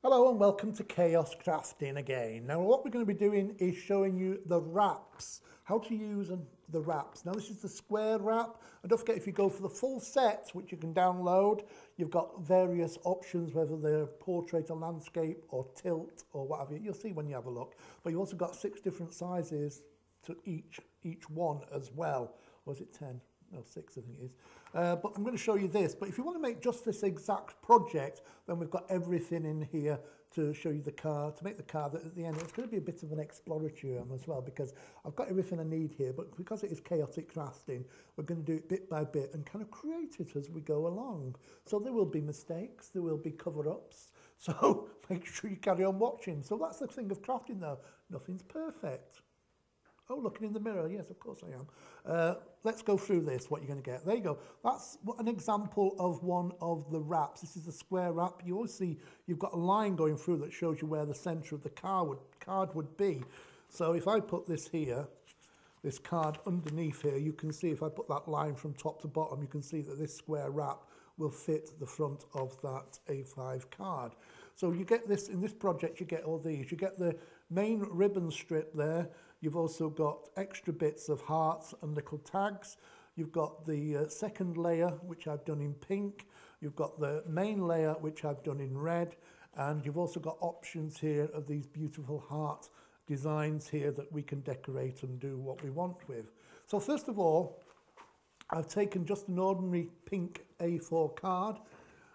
Hello and welcome to Chaos Crafting again. Now what we're going to be doing is showing you the wraps, how to use the wraps. Now this is the square wrap, and don't forget if you go for the full set, which you can download, you've got various options, whether they're portrait or landscape or tilt or whatever. You'll see when you have a look. But you've also got 6 different sizes to each one as well. Or is it 10? No, 6 I think it is. But I'm going to show you this. But if you want to make just this exact project, then we've got everything in here to show you the car, to make the car that at the end. It's going to be a bit of an exploratory one as well, because I've got everything I need here. But because it is chaotic crafting, we're going to do it bit by bit and kind of create it as we go along. So there will be mistakes, there will be cover-ups. So make sure you carry on watching. So that's the thing of crafting though. Nothing's perfect. Oh, looking in the mirror. Yes, of course I am. Let's go through this, what you're going to get. There you go. That's an example of one of the wraps. This is a square wrap. You always see you've got a line going through that shows you where the centre of the card would be. So if I put this here, this card underneath here, you can see if I put that line from top to bottom, you can see that this square wrap will fit the front of that A5 card. So you get this, in this project, you get all these. You get the main ribbon strip there. You've also got extra bits of hearts and little tags. You've got the second layer, which I've done in pink. You've got the main layer, which I've done in red. And you've also got options here of these beautiful heart designs here that we can decorate and do what we want with. So first of all, I've taken just an ordinary pink A4 card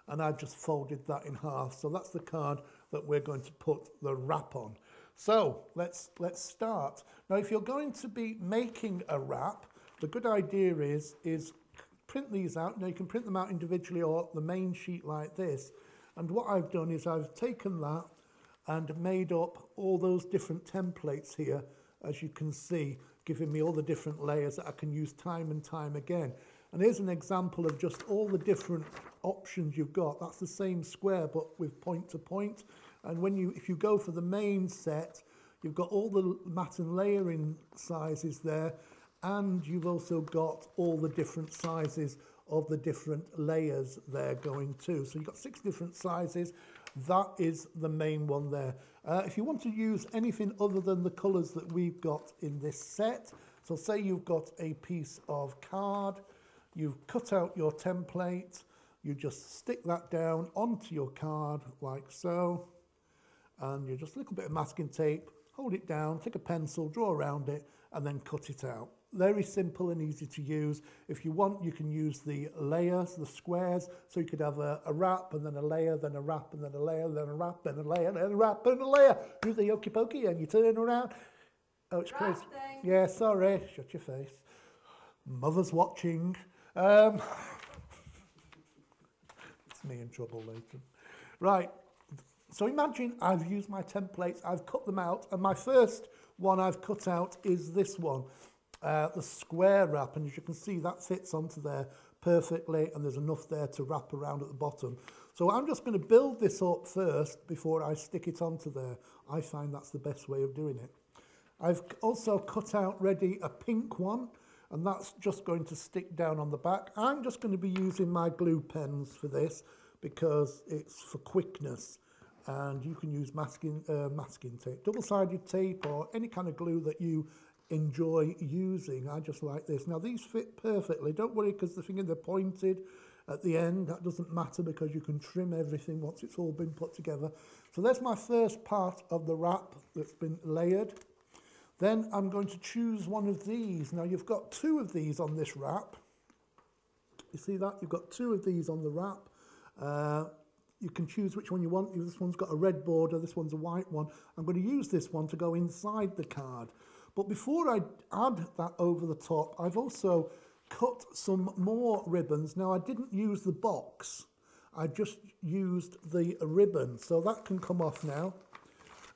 and I've just folded that in half. So that's the card that we're going to put the wrap on. So let's start. Now, if you're going to be making a wrap, the good idea is print these out. Now you can print them out individually or the main sheet like this. And what I've done is I've taken that and made up all those different templates here, as you can see, giving me all the different layers that I can use time and time again. And here's an example of just all the different options you've got. That's the same square, but with point to point. And if you go for the main set, you've got all the matte and layering sizes there, and you've also got all the different sizes of the different layers there going too. So you've got 6 different sizes. That is the main one there. If you want to use anything other than the colours that we've got in this set, so say you've got a piece of card, you've cut out your template, you just stick that down onto your card like so, and you just a little bit of masking tape, hold it down, take a pencil, draw around it, and then cut it out. Very simple and easy to use. If you want, you can use the layers, the squares, so you could have a wrap, and then a layer, then a wrap, and then a layer, then a wrap, then a layer, then a wrap, and a layer. Do the hokey pokey, and you turn around. Oh, it's crazy. Yeah, sorry. Shut your face. Mother's watching. It's me in trouble later. Right. So imagine I've used my templates, I've cut them out, and my first one I've cut out is this one, the square wrap, and as you can see that fits onto there perfectly, and there's enough there to wrap around at the bottom. So I'm just going to build this up first before I stick it onto there. I find that's the best way of doing it. I've also cut out ready a pink one, and that's just going to stick down on the back. I'm just going to be using my glue pens for this because it's for quickness. And you can use masking tape, double-sided tape, or any kind of glue that you enjoy using. I just like this. Now, these fit perfectly. Don't worry, because the thing is, they're pointed at the end. That doesn't matter because you can trim everything once it's all been put together. So there's my first part of the wrap that's been layered. Then I'm going to choose one of these. Now, you've got 2 of these on this wrap. You see that? You've got 2 of these on the wrap. You can choose which one you want. This one's got a red border, this one's a white one. I'm going to use this one to go inside the card. But before I add that over the top, I've also cut some more ribbons. Now, I didn't use the box. I just used the ribbon. So that can come off now.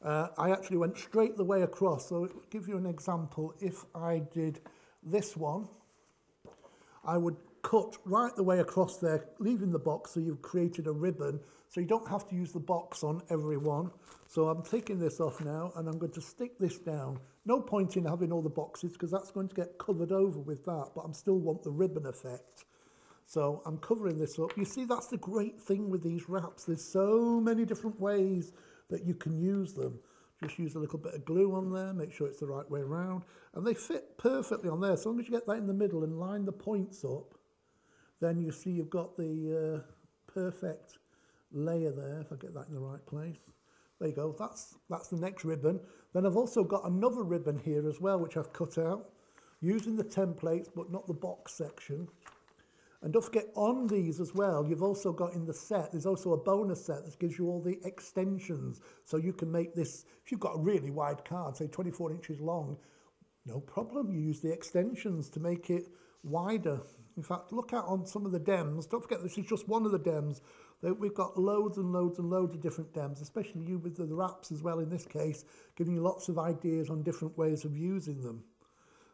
I actually went straight the way across. So to give you an example, if I did this one, I would cut right the way across there, leaving the box, so you've created a ribbon, so you don't have to use the box on every one. So I'm taking this off now, and I'm going to stick this down. No point in having all the boxes, because that's going to get covered over with that, but I still want the ribbon effect. So I'm covering this up. You see, that's the great thing with these wraps. There's so many different ways that you can use them. Just use a little bit of glue on there, make sure it's the right way around. And they fit perfectly on there. So long as you get that in the middle and line the points up, then you see you've got the perfect layer there, if I get that in the right place. There you go, that's the next ribbon. Then I've also got another ribbon here as well, which I've cut out, using the templates, but not the box section. And don't forget, on these as well, you've also got in the set, there's also a bonus set that gives you all the extensions. So you can make this, if you've got a really wide card, say 24 inches long, no problem, you use the extensions to make it wider. In fact, look out on some of the dems. Don't forget, this is just one of the dems. We've got loads and loads and loads of different dems, especially you with the wraps as well in this case, giving you lots of ideas on different ways of using them.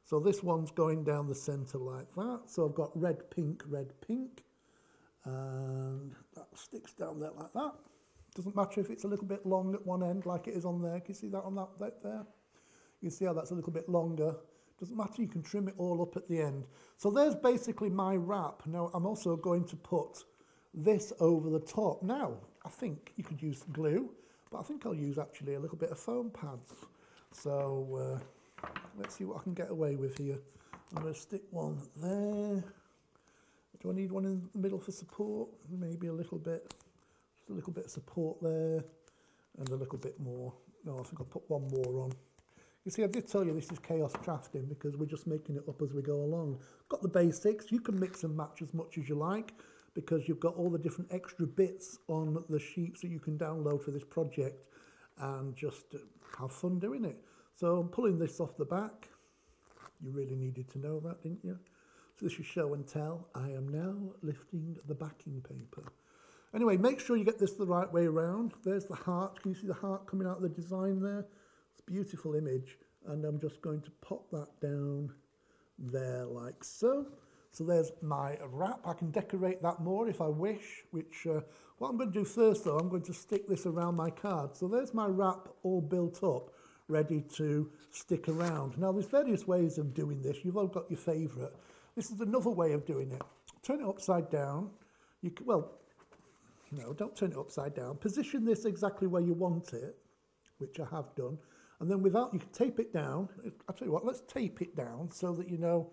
So this one's going down the centre like that. So I've got red, pink, and that sticks down there like that. Doesn't matter if it's a little bit long at one end like it is on there. Can you see that on that there? You see how that's a little bit longer. Doesn't matter, you can trim it all up at the end. So there's basically my wrap. Now I'm also going to put this over the top. Now, I think you could use glue, but I think I'll use actually a little bit of foam pads. So let's see what I can get away with here. I'm going to stick one there. Do I need one in the middle for support? Maybe a little bit. Just a little bit of support there and a little bit more. No, I think I'll put one more on. You see, I did tell you this is chaos crafting because we're just making it up as we go along. Got the basics. You can mix and match as much as you like because you've got all the different extra bits on the sheets that you can download for this project and just have fun doing it. So I'm pulling this off the back. You really needed to know that, didn't you? So this is show and tell. I am now lifting the backing paper. Anyway, make sure you get this the right way around. There's the heart. Can you see the heart coming out of the design there? It's a beautiful image. And I'm just going to pop that down there like so. So there's my wrap. I can decorate that more if I wish, which what I'm going to do first though, I'm going to stick this around my card. So there's my wrap all built up, ready to stick around. Now there's various ways of doing this. You've all got your favourite. This is another way of doing it. Turn it upside down. You can, well, no, don't turn it upside down. Position this exactly where you want it, which I have done. And then without, you can tape it down. I'll tell you what, let's tape it down so that you know.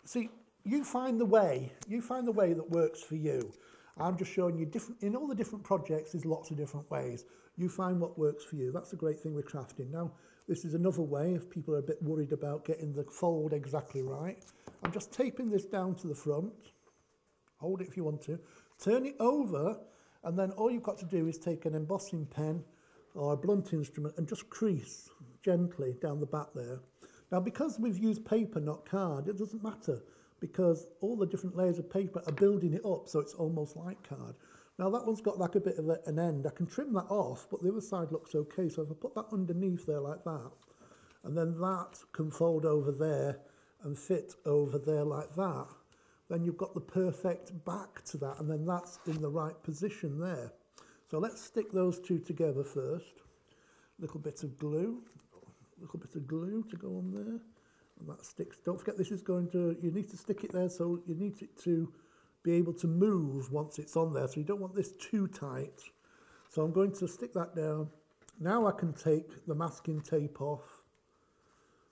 See, you find the way that works for you. I'm just showing you in all the different projects, there's lots of different ways. You find what works for you. That's the great thing with crafting. Now, this is another way if people are a bit worried about getting the fold exactly right. I'm just taping this down to the front. Hold it if you want to. Turn it over, and then all you've got to do is take an embossing pen or a blunt instrument and just crease gently down the back there. Now, because we've used paper, not card, it doesn't matter because all the different layers of paper are building it up so it's almost like card. Now that one's got like a bit of an end. I can trim that off, but the other side looks okay. So if I put that underneath there like that, and then that can fold over there and fit over there like that, then you've got the perfect back to that, and then that's in the right position there. So let's stick those two together first. Little bit of glue to go on there, and that sticks. Don't forget this is going to, you need to stick it there so you need it to be able to move once it's on there, so you don't want this too tight. So I'm going to stick that down. Now I can take the masking tape off,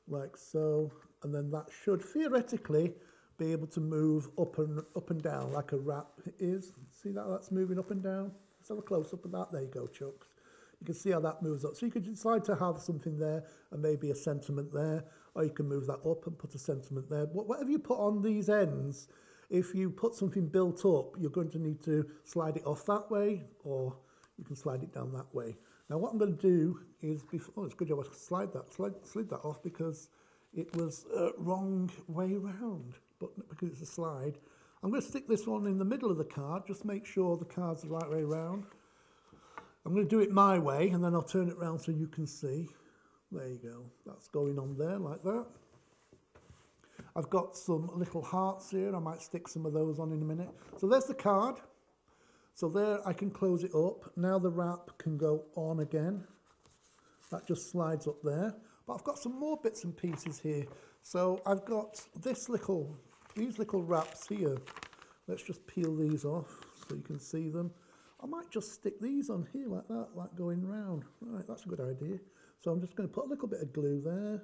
like so, and then that should theoretically be able to move up and down like a wrap is. See that that's moving up and down? Let's have a close-up of that. There you go, Chucks. You can see how that moves up. So you could decide to have something there and maybe a sentiment there, or you can move that up and put a sentiment there. But whatever you put on these ends, if you put something built up, you're going to need to slide it off that way, or you can slide it down that way. Now what I'm going to do is, oh, it's good job I slid that off because it was wrong way round, but because it's a slide. I'm going to stick this one in the middle of the card, just make sure the card's the right way round. I'm going to do it my way, and then I'll turn it around so you can see. There you go, that's going on there like that. I've got some little hearts here. I might stick some of those on in a minute. So there's the card. So there I can close it up. Now the wrap can go on again. That just slides up there. But I've got some more bits and pieces here. So I've got these little wraps here, Let's just peel these off so you can see them. I might just stick these on here like that, like going round. Right, that's a good idea. So I'm just going to put a little bit of glue there,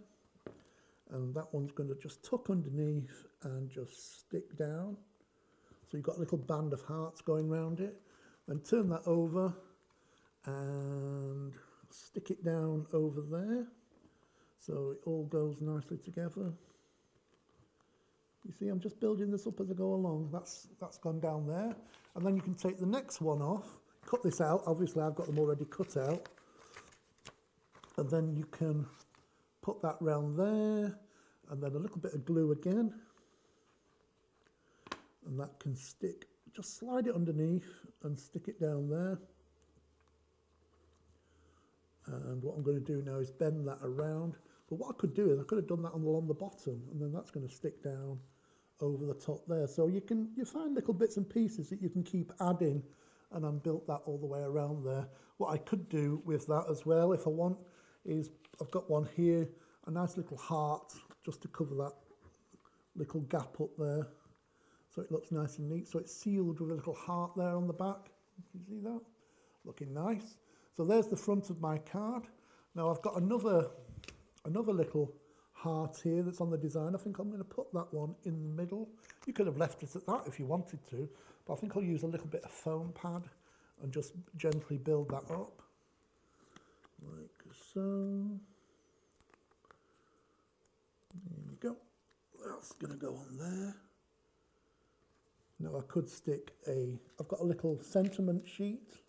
and that one's going to just tuck underneath and just stick down. So you've got a little band of hearts going round it. Then turn that over and stick it down over there so it all goes nicely together. You see, I'm just building this up as I go along. That's gone down there. And then you can take the next one off, cut this out. Obviously, I've got them already cut out. And then you can put that round there, and then a little bit of glue again. And that can stick. Just slide it underneath and stick it down there. And what I'm going to do now is bend that around. But what I could do is I could have done that along the bottom, and then that's going to stick down over the top there. So you find little bits and pieces that you can keep adding, and I'm built that all the way around there. What I could do with that as well, if I want, is I've got one here, a nice little heart, just to cover that little gap up there. So it looks nice and neat. So it's sealed with a little heart there on the back. You see that? Looking nice. So there's the front of my card. Now I've got another little heart here that's on the design. I think I'm going to put that one in the middle. You could have left it at that if you wanted to, but I think I'll use a little bit of foam pad and just gently build that up, like so. There you go. That's going to go on there. Now I could stick I've got a little sentiment sheet.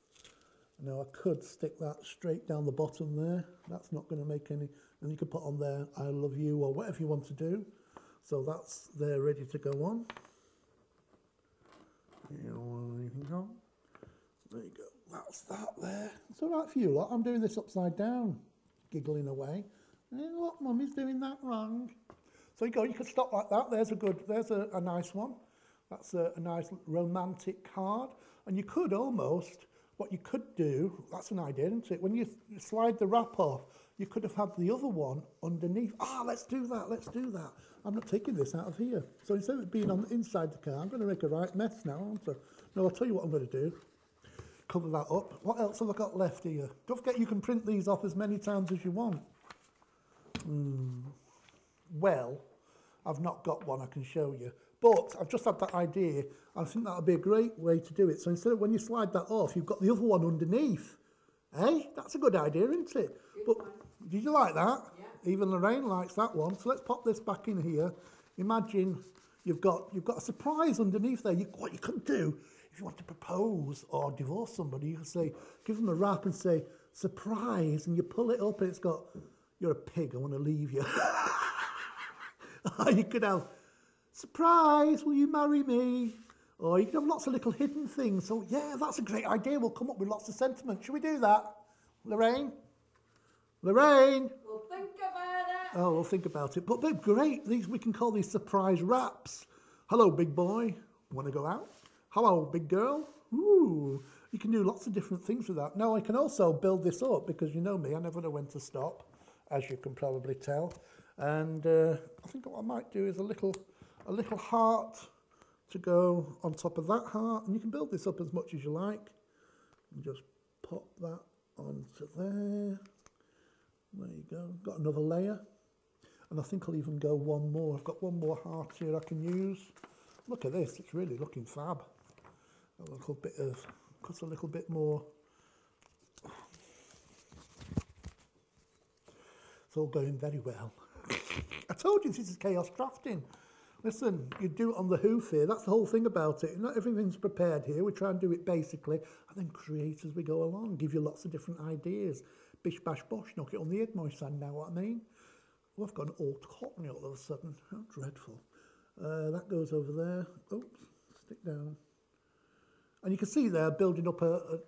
Now I could stick that straight down the bottom there. That's not going to make any, and you could put on there, I love you, or whatever you want to do. So that's there ready to go on. There you go. That's that there. It's all right for you lot. I'm doing this upside down, giggling away. Look, Mummy's doing that wrong. So you go, you could stop like that. There's a nice one. That's a nice romantic card. And you could almost, what you could do, that's an idea, isn't it? When you slide the wrap off, you could have had the other one underneath. Let's do that. I'm not taking this out of here. So instead of it being on the inside the car, I'm going to make a right mess now, aren't I? No, I'll tell you what I'm going to do. Cover that up. What else have I got left here? Don't forget you can print these off as many times as you want. Well, I've not got one I can show you. But I've just had that idea. I think that would be a great way to do it. So instead of when you slide that off, you've got the other one underneath. Hey, that's a good idea, isn't it? But did you like that? Yeah. Even Lorraine likes that one. So let's pop this back in here. Imagine you've got a surprise underneath there. What you could do, if you want to propose or divorce somebody, you can say, give them a wrap and say, surprise, and you pull it up and it's got, you're a pig, I want to leave you. Or you could have, surprise, will you marry me? Or you can have lots of little hidden things. So yeah, that's a great idea. We'll come up with lots of sentiment. Should we do that? Lorraine? Lorraine? We'll think about it. Oh, we'll think about it. But they're great. We can call these surprise wraps. Hello, big boy. Want to go out? Hello, big girl. Ooh. You can do lots of different things with that. Now, I can also build this up because you know me. I never know when to stop, as you can probably tell. And I think what I might do is a little heart to go on top of that heart, and you can build this up as much as you like. And just pop that onto there. There you go. Got another layer, and I think I'll even go one more. I've got one more heart here I can use. Look at this; it's really looking fab. A little bit of, cut a little bit more. It's all going very well. I told you this is chaos crafting. Listen, you do it on the hoof here. That's the whole thing about it. Not everything's prepared here. We try and do it basically and then create as we go along. Give you lots of different ideas. Bish, bash, bosh, knock it on the head, my son, know what I mean? Oh, I've gone all cockney all of a sudden. How dreadful. That goes over there. Oops, stick down. And you can see there building up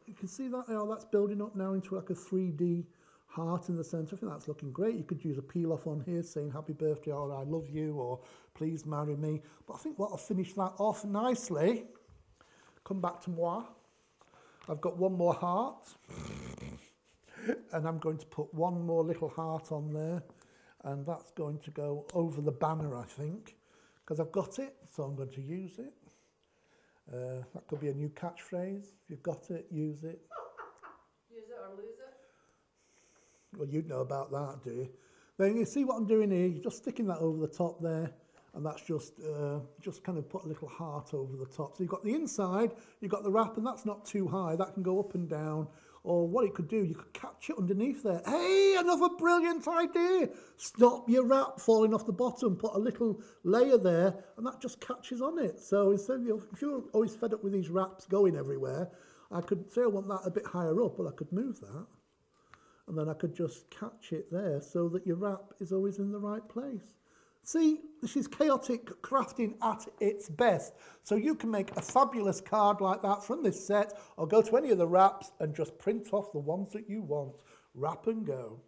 you can see that, that's building up now into like a 3D heart in the centre. I think that's looking great. You could use a peel off on here saying happy birthday or I love you or please marry me. But I think what I'll finish that off nicely, come back to moi. I've got one more heart and I'm going to put one more little heart on there, and that's going to go over the banner, I think, because I've got it, so I'm going to use it. That could be a new catchphrase. If you've got it, use it. Use it or lose it. Well, you'd know about that, do you? Then you see what I'm doing here, you're just sticking that over the top there, and that's just kind of put a little heart over the top. So you've got the inside, you've got the wrap, and that's not too high. That can go up and down. Or what it could do, you could catch it underneath there. Hey, another brilliant idea. Stop your wrap falling off the bottom, put a little layer there, and that just catches on it. So instead of, if you're always fed up with these wraps going everywhere, I could say I want that a bit higher up, but I could move that. And then I could just catch it there so that your wrap is always in the right place. See, this is chaotic crafting at its best. So you can make a fabulous card like that from this set, or go to any of the wraps and just print off the ones that you want. Wrap and go.